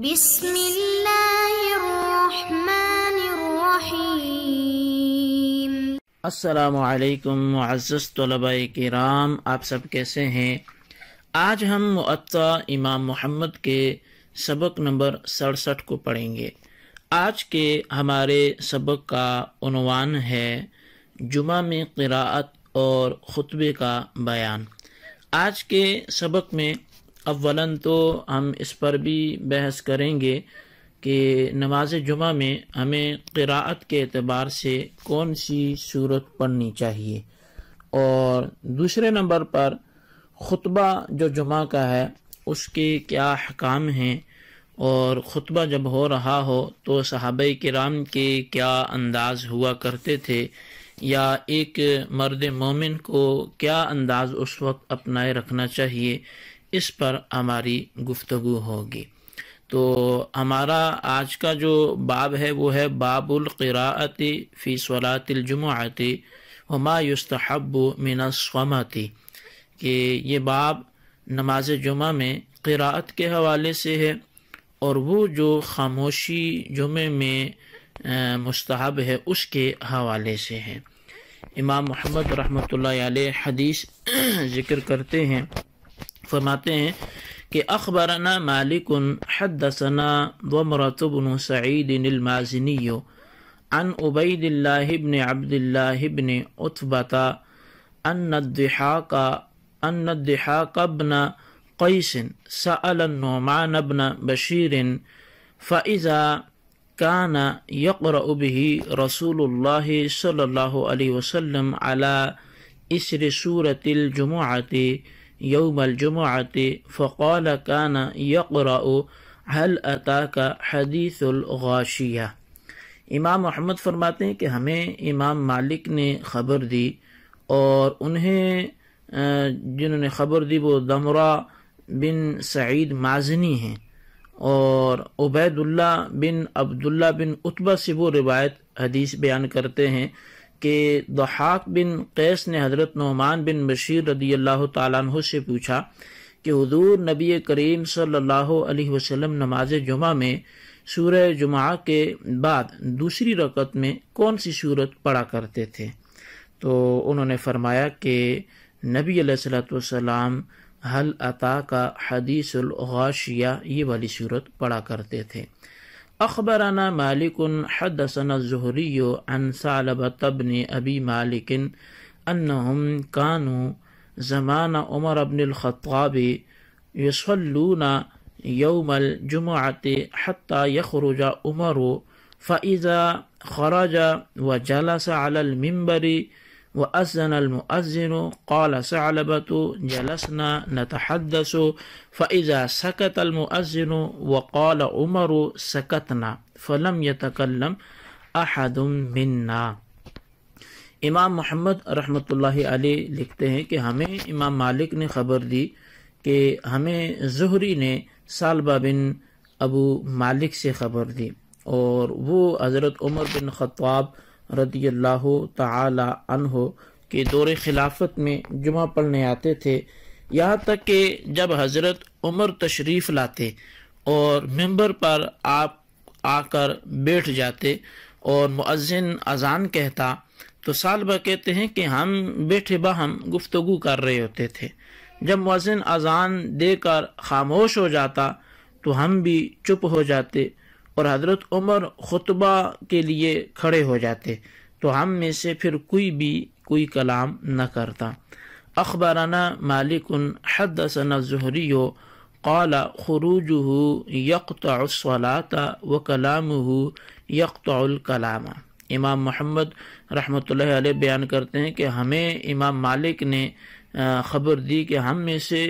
بسم اللہ الرحمن الرحیم۔ السلام علیکم معزز طلباء کرام، آپ سب کیسے ہیں؟ آج ہم موطا امام محمد کے سبق نمبر 67 کو پڑھیں گے۔ آج کے ہمارے سبق کا عنوان ہے جمعہ میں قراءت اور خطبے کا بیان۔ آج کے سبق میں اولاً تو ہم اس پر بھی بحث کریں گے کہ نماز جمعہ میں ہمیں قراءت کے اعتبار سے کون سی سورت پڑھنی چاہیے، اور دوسرے نمبر پر خطبہ جو جمعہ کا ہے اس کے کیا احکام ہیں، اور خطبہ جب ہو رہا ہو تو صحابہ کرام کے کیا انداز ہوا کرتے تھے، یا ایک مرد مومن کو کیا انداز اس وقت اپنائے رکھنا چاہیے، اس پر ہماری گفتگو ہوگی۔ تو ہمارا آج کا جو باب ہے وہ ہے باب القراءۃ فی صلاۃ الجمعۃ وما یستحب من الصمت، کہ یہ باب نماز جمعہ میں قراءت کے حوالے سے ہے، اور وہ جو خاموشی جمعے میں مستحب ہے اس کے حوالے سے ہے۔ امام محمد رحمۃ اللہ علیہ حدیث ذکر کرتے ہیں، فرماتے ہیں کہ اخبرنا مالک حدثنا ضمرة بن سعید المازنی عن عبید اللہ بن عبد اللہ بن عتبۃ ان الضحاک بن قیس سأل النعمان بن بشیر فإذا كان يقرأ به رسول الله صلى الله عليه وسلم على إثر سورة الجمعة يوم الجمعة فقال كان يقرأ هل أتاك حديث الغاشية۔ امام محمد فرماتے ہیں کہ ہمیں امام مالک نے خبر دی، اور انہیں جنہوں نے خبر دی وہ ضمرہ بن سعید مازنی ہیں، اور عبید اللہ بن عبداللہ بن عتبہ سے وہ روایت حدیث بیان کرتے ہیں کہ ضحاک بن قیس نے حضرت نعمان بن بشیر رضی اللہ تعالیٰ عنہ سے پوچھا کہ حضور نبی کریم صلی اللہ علیہ وسلم نماز جمعہ میں سورہ جمعہ کے بعد دوسری رکعت میں کون سی سورت پڑھا کرتے تھے؟ تو انہوں نے فرمایا کہ نبی علیہ الصلوۃ والسلام حل اتاک حدیث الغاشیہ یہ والی سورت پڑھا کرتے تھے۔ اخبرنا مالک حدثنا الزہری عن ثعلبۃ بن ابی مالک انہم کانوا زمان عمر بن الخطاب یصلون یوم الجمعۃ حتی یخرج عمر فاذا خرج وجلس علی المنبر وأذن المؤذن قال ثعلبة جلسنا نتحدث فإذا سكت المؤذن وقال عمر سكتنا فلم يتكلم أحد منا۔ امام محمد رحمۃ اللہ علیہ لکھتے ہیں کہ ہمیں امام مالک نے خبر دی کہ ہمیں زہری نے ثعلبہ بن ابو مالک سے خبر دی، اور وہ حضرت عمر بن خطاب رضی اللہ تعالی عنہ کے دور خلافت میں جمعہ پڑھنے آتے تھے، یہاں تک کہ جب حضرت عمر تشریف لاتے اور ممبر پر آپ آ کر بیٹھ جاتے اور مؤذن اذان کہتا تو ثعلبہ کہتے ہیں کہ ہم بیٹھے باہم گفتگو کر رہے ہوتے تھے۔ جب مؤذن اذان دے کر خاموش ہو جاتا تو ہم بھی چپ ہو جاتے، اور حضرت عمر خطبہ کے لیے کھڑے ہو جاتے تو ہم میں سے پھر کوئی کلام نہ کرتا۔ اخبرنا مالک حدثنا الزہری قال خروجه يقطع الصلاة وكلامه يقطع الكلام۔ امام محمد رحمۃ اللہ علیہ بیان کرتے ہیں کہ ہمیں امام مالک نے خبر دی کہ ہم سے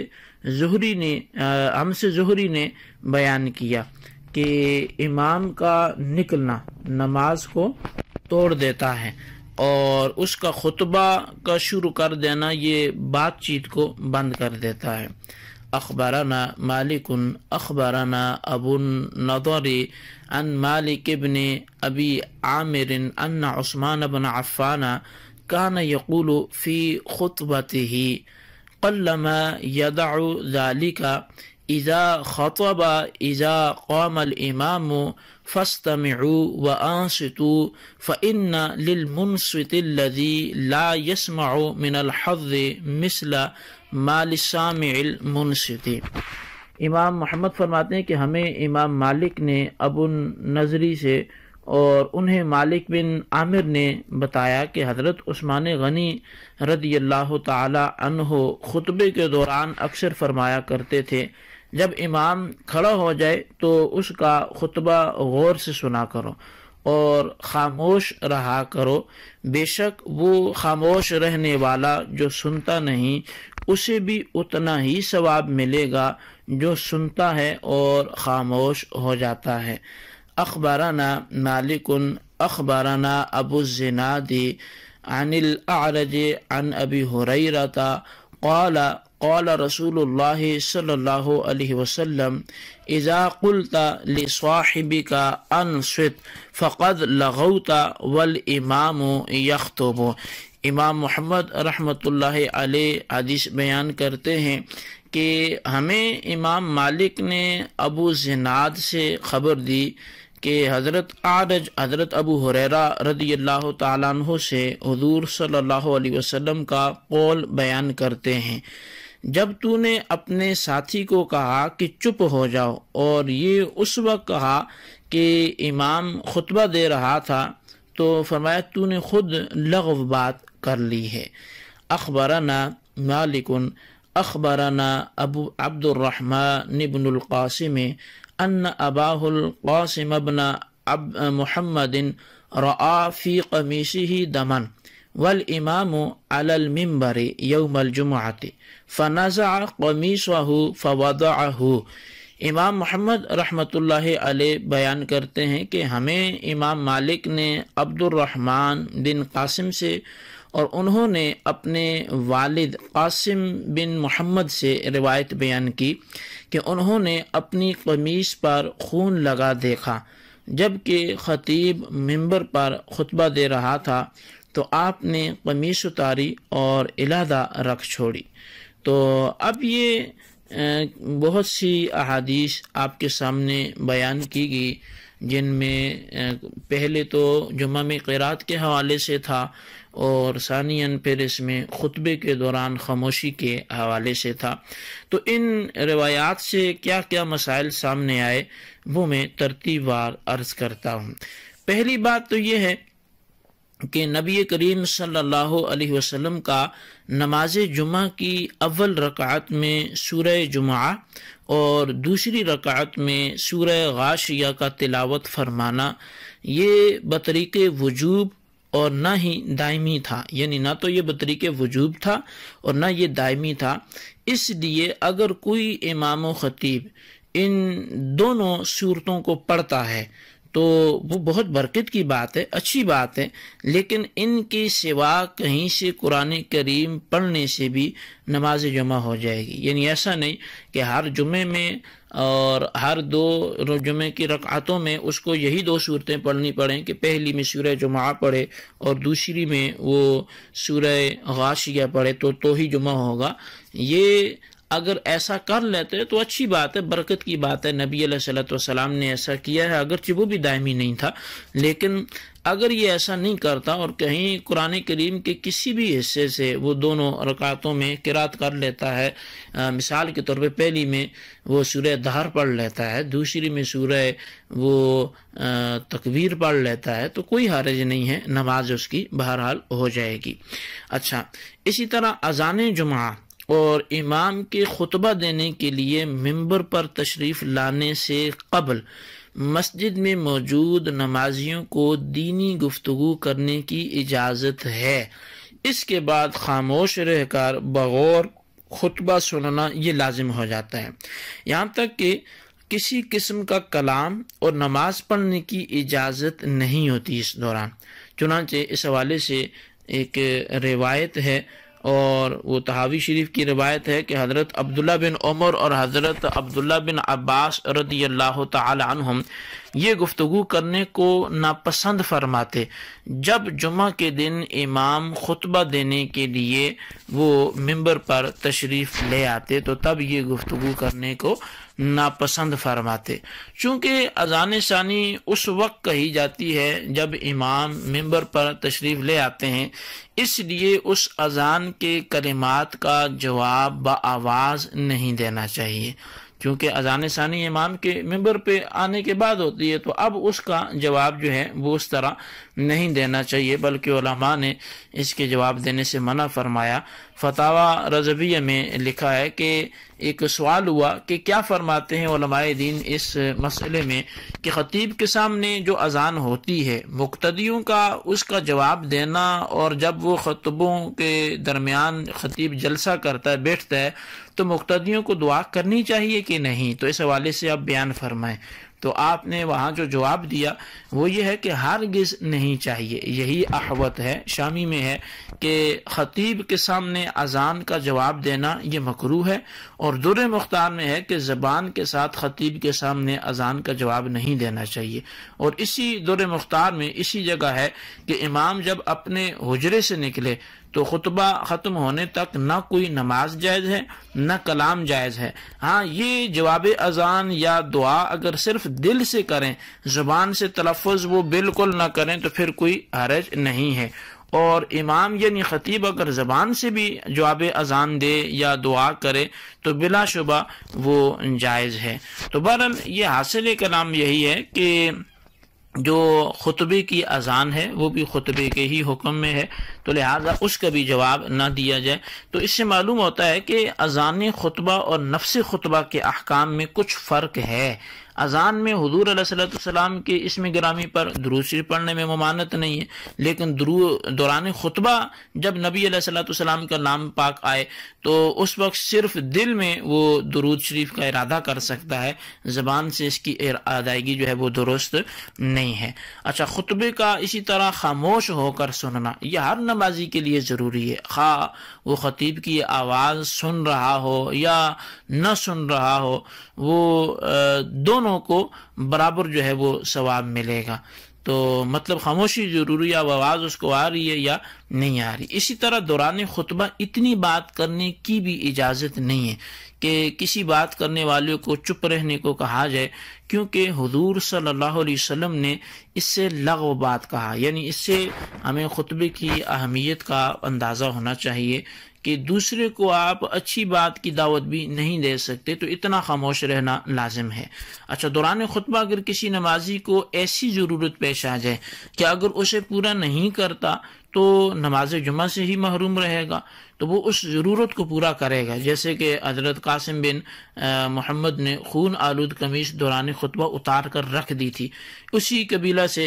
زہری نے بیان کیا کہ امام کا نکلنا نماز کو توڑ دیتا ہے، اور اس کا خطبہ کا شروع کر دینا یہ بات چیت کو بند کر دیتا ہے۔ اخبرنا مالک اخبرنا ابو النضر عن مالک بن ابی عامر ان عثمان بن عفان كان يقول في خطبته قلما يدع ذلك اذا خطب اذا قام الامام فاستمعوا وانصتوا فان للمنصت الذي لا يسمع من الحظ مثل ما للسامع المنصت۔ امام محمد فرماتے ہیں کہ ہمیں امام مالک نے ابو النضری سے اور انہیں مالک بن عامر نے بتایا کہ حضرت عثمان غنی رضی اللہ تعالی عنہ خطبے کے دوران اکثر فرمایا کرتے تھے، جب امام کھڑا ہو جائے تو اس کا خطبہ غور سے سنا کرو اور خاموش رہا کرو، بے شک وہ خاموش رہنے والا جو سنتا نہیں اسے بھی اتنا ہی ثواب ملے گا جو سنتا ہے اور خاموش ہو جاتا ہے۔ اخبرنا مالک اخبرنا ابو الزناد عن الاعرج عن ابی ہریرہ قال قال رسول اللہ صلی اللہ علیہ وسلم اذا قلت لصاحبك انصت فقد لغوت والامام یخطب۔ امام محمد رحمۃ اللہ علیہ حدیث بیان کرتے ہیں کہ ہمیں امام مالک نے ابو زناد سے خبر دی کہ حضرت اعرج حضرت ابو ہریرہ رضی اللہ تعالیٰ عنہ سے حضور صلی اللہ علیہ وسلم کا قول بیان کرتے ہیں، جب تو نے اپنے ساتھی کو کہا کہ چپ ہو جاؤ، اور یہ اس وقت کہا کہ امام خطبہ دے رہا تھا، تو فرمایا تو نے خود لغو بات کر لی ہے۔ اخبرنا مالک اخبرنا ابو عبد الرحمن بن القاسم ان اباہ القاسم بن محمد رأى في قمیصه دما والامام على المنبر يوم الجمعة فنزع قمیصه فوضعه۔ امام محمد رحمۃ اللہ علیہ بیان کرتے ہیں کہ ہمیں امام مالک نے عبد الرحمن بن قاسم سے اور انہوں نے اپنے والد قاسم بن محمد سے روایت بیان کی کہ انہوں نے اپنی قمیص پر خون لگا دیکھا جبکہ خطیب منبر پر خطبہ دے رہا تھا، تو آپ نے قمیص اتاری اور علیحدہ رکھ چھوڑی۔ تو اب یہ بہت سی احادیث آپ کے سامنے بیان کی گئی، جن میں پہلے تو جمعہ میں قرات کے حوالے سے تھا، اور ثانیاً پھر اس میں خطبے کے دوران خاموشی کے حوالے سے تھا۔ تو ان روایات سے کیا کیا مسائل سامنے آئے وہ میں ترتیب وار عرض کرتا ہوں۔ پہلی بات تو یہ ہے کہ نبی کریم صلی اللہ علیہ وسلم کا نماز جمعہ کی اول رکعت میں سورہ جمعہ اور دوسری رکعت میں سورہ غاشیہ کا تلاوت فرمانا یہ بطریق وجوب اور نہ ہی دائمی تھا، یعنی نہ تو یہ بطریق وجوب تھا اور نہ یہ دائمی تھا۔ اس لیے اگر کوئی امام و خطیب ان دونوں صورتوں کو پڑھتا ہے تو وہ بہت برکت کی بات ہے، اچھی بات ہے، لیکن ان کے سوا کہیں سے قرآن کریم پڑھنے سے بھی نماز جمعہ ہو جائے گی۔ یعنی ایسا نہیں کہ ہر جمعے میں اور ہر دو جمعے کی رکعتوں میں اس کو یہی دو صورتیں پڑھنی پڑیں کہ پہلی میں سورہ جمعہ پڑھے اور دوسری میں وہ سورہ غاشیہ پڑھے تو ہی جمعہ ہوگا۔ یہ اگر ایسا کر لیتے تو اچھی بات ہے، برکت کی بات ہے، نبی علیہ الصلوۃ والسلام نے ایسا کیا ہے، اگرچہ وہ بھی دائمی نہیں تھا، لیکن اگر یہ ایسا نہیں کرتا اور کہیں قرآن کریم کے کسی بھی حصے سے وہ دونوں رکعتوں میں قرات کر لیتا ہے، مثال کے طور پہ پہلی میں وہ سورہ دہر پڑھ لیتا ہے، دوسری میں سورہ وہ تکبیر پڑھ لیتا ہے، تو کوئی حرج نہیں ہے، نماز اس کی بہرحال ہو جائے گی۔ اچھا، اسی طرح اذان جمعہ اور امام کے خطبہ دینے کے لیے منبر پر تشریف لانے سے قبل مسجد میں موجود نمازیوں کو دینی گفتگو کرنے کی اجازت ہے۔ اس کے بعد خاموش رہ کر بغور خطبہ سننا یہ لازم ہو جاتا ہے، یہاں تک کہ کسی قسم کا کلام اور نماز پڑھنے کی اجازت نہیں ہوتی اس دوران۔ چنانچہ اس حوالے سے ایک روایت ہے اور وہ تحاوی شریف کی روایت ہے کہ حضرت عبداللہ بن عمر اور حضرت عبداللہ بن عباس رضی اللہ تعالی عنہم یہ گفتگو کرنے کو ناپسند فرماتے جب جمعہ کے دن امام خطبہ دینے کے لیے وہ ممبر پر تشریف لے آتے تو تب یہ گفتگو کرنے کو ناپسند فرماتے، چونکہ اذان ثانی اس وقت کہی جاتی ہے جب امام ممبر پر تشریف لے آتے ہیں، اس لیے اس اذان کے کلمات کا جواب بآواز نہیں دینا چاہیے، کیونکہ اذان ثانی امام کے ممبر پہ آنے کے بعد ہوتی ہے، تو اب اس کا جواب جو ہے وہ اس طرح نہیں دینا چاہیے، بلکہ علماء نے اس کے جواب دینے سے منع فرمایا۔ فتاوی رضویہ میں لکھا ہے کہ ایک سوال ہوا کہ کیا فرماتے ہیں علماء دین اس مسئلے میں کہ خطیب کے سامنے جو اذان ہوتی ہے مقتدیوں کا اس کا جواب دینا، اور جب وہ خطبوں کے درمیان خطیب جلسہ کرتا ہے بیٹھتا ہے تو مقتدیوں کو دعا کرنی چاہیے کہ نہیں، تو اس حوالے سے آپ بیان فرمائیں۔ تو آپ نے وہاں جو جواب دیا وہ یہ ہے کہ ہرگز نہیں چاہیے، یہی احوط ہے، شامی میں ہے کہ خطیب کے سامنے اذان کا جواب دینا یہ مکروہ ہے، اور در مختار میں ہے کہ زبان کے ساتھ خطیب کے سامنے اذان کا جواب نہیں دینا چاہیے، اور اسی در مختار میں اسی جگہ ہے کہ امام جب اپنے حجرے سے نکلے تو خطبہ ختم ہونے تک نہ کوئی نماز جائز ہے نہ کلام جائز ہے۔ ہاں، یہ جواب اذان یا دعا اگر صرف دل سے کریں، زبان سے تلفظ وہ بالکل نہ کریں تو پھر کوئی حرج نہیں ہے، اور امام یعنی خطیب اگر زبان سے بھی جواب اذان دے یا دعا کرے تو بلا شبہ وہ جائز ہے۔ تو بہرحال یہ حاصل کلام یہی ہے کہ جو خطبے کی اذان ہے وہ بھی خطبے کے ہی حکم میں ہے، تو لہذا اس کا بھی جواب نہ دیا جائے۔ تو اس سے معلوم ہوتا ہے کہ اذان خطبہ اور نفس خطبہ کے احکام میں کچھ فرق ہے۔ اذان میں حضور علیہ الصلوۃ والسلام کے اسم گرامی پر درود شریف پڑھنے میں ممانعت نہیں ہے، لیکن دوران خطبہ جب نبی علیہ الصلوۃ والسلام کا نام پاک آئے تو اس وقت صرف دل میں وہ درود شریف کا ارادہ کر سکتا ہے، زبان سے اس کی ادائیگی جو ہے وہ درست نہیں ہے۔ اچھا، خطبے کا اسی طرح خاموش ہو کر سننا یہ ہر نمازی کے لیے ضروری ہے، خواہ وہ خطیب کی آواز سن رہا ہو یا نہ سن رہا ہو، وہ دونوں کو برابر جو ہے وہ ثواب ملے گا۔ تو مطلب خاموشی ضروری ہے، اب آواز اس کو آ رہی ہے یا نہیں آ رہی۔ اسی طرح دوران خطبہ اتنی بات کرنے کی بھی اجازت نہیں ہے کہ کسی بات کرنے والے کو چپ رہنے کو کہا جائے، کیونکہ حضور صلی اللہ علیہ وسلم نے اس سے لغو بات کہا، یعنی اس سے ہمیں خطبے کی اہمیت کا اندازہ ہونا چاہیے کہ دوسرے کو آپ اچھی بات کی دعوت بھی نہیں دے سکتے، تو اتنا خاموش رہنا لازم ہے۔ اچھا، دوران خطبہ اگر کسی نمازی کو ایسی ضرورت پیش آ جائے کہ اگر اسے پورا نہیں کرتا تو نماز جمعہ سے ہی محروم رہے گا، تو وہ اس ضرورت کو پورا کرے گا، جیسے کہ حضرت قاسم بن محمد نے خون آلود قمیص دوران خطبہ اتار کر رکھ دی تھی۔ اسی قبیلہ سے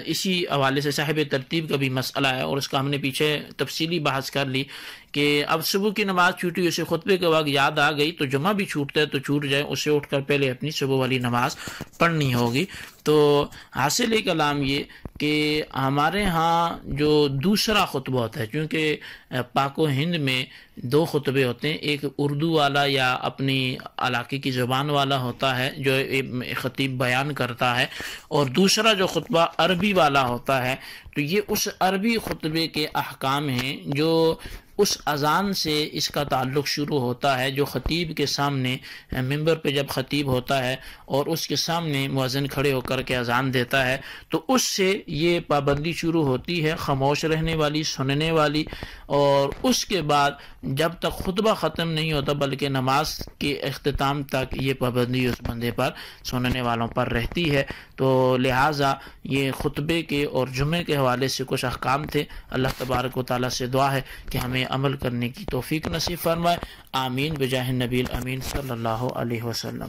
اسی حوالے سے صاحب ترتیب کا بھی مسئلہ ہے، اور اس کا ہم نے پیچھے تفصیلی بحث کر لی کہ اب صبح کی نماز چھوٹی، اسے خطبے کے وقت یاد آ گئی تو جمعہ بھی چھوٹتا ہے تو چھوٹ جائے، اسے اٹھ کر پہلے اپنی صبح والی نماز پڑھنی ہوگی۔ تو حاصل کلام یہ کہ ہمارے ہاں جو دوسرا خطبہ ہوتا ہے، چونکہ پاک و ہند میں دو خطبے ہوتے ہیں، ایک اردو والا یا اپنی علاقے کی زبان والا ہوتا ہے جو خطیب بیان کرتا ہے، اور دوسرا جو خطبہ عربی والا ہوتا ہے، تو یہ اس عربی خطبے کے احکام ہیں جو اس اذان سے اس کا تعلق شروع ہوتا ہے، جو خطیب کے سامنے ممبر پہ جب خطیب ہوتا ہے اور اس کے سامنے مؤذن کھڑے ہو کر کے اذان دیتا ہے تو اس سے یہ پابندی شروع ہوتی ہے خاموش رہنے والی، سننے والی، اور اس کے بعد جب تک خطبہ ختم نہیں ہوتا بلکہ نماز کے اختتام تک یہ پابندی اس بندے پر، سننے والوں پر رہتی ہے۔ تو لہٰذا یہ خطبے کے اور جمعے کے حوالے سے کچھ احکام تھے۔ اللہ تبارک و تعالیٰ سے دعا ہے کہ ہمیں عمل کرنے کی توفیق نصیب فرمائے۔ آمین بجاہ النبی الامین صلی اللہ علیہ وسلم۔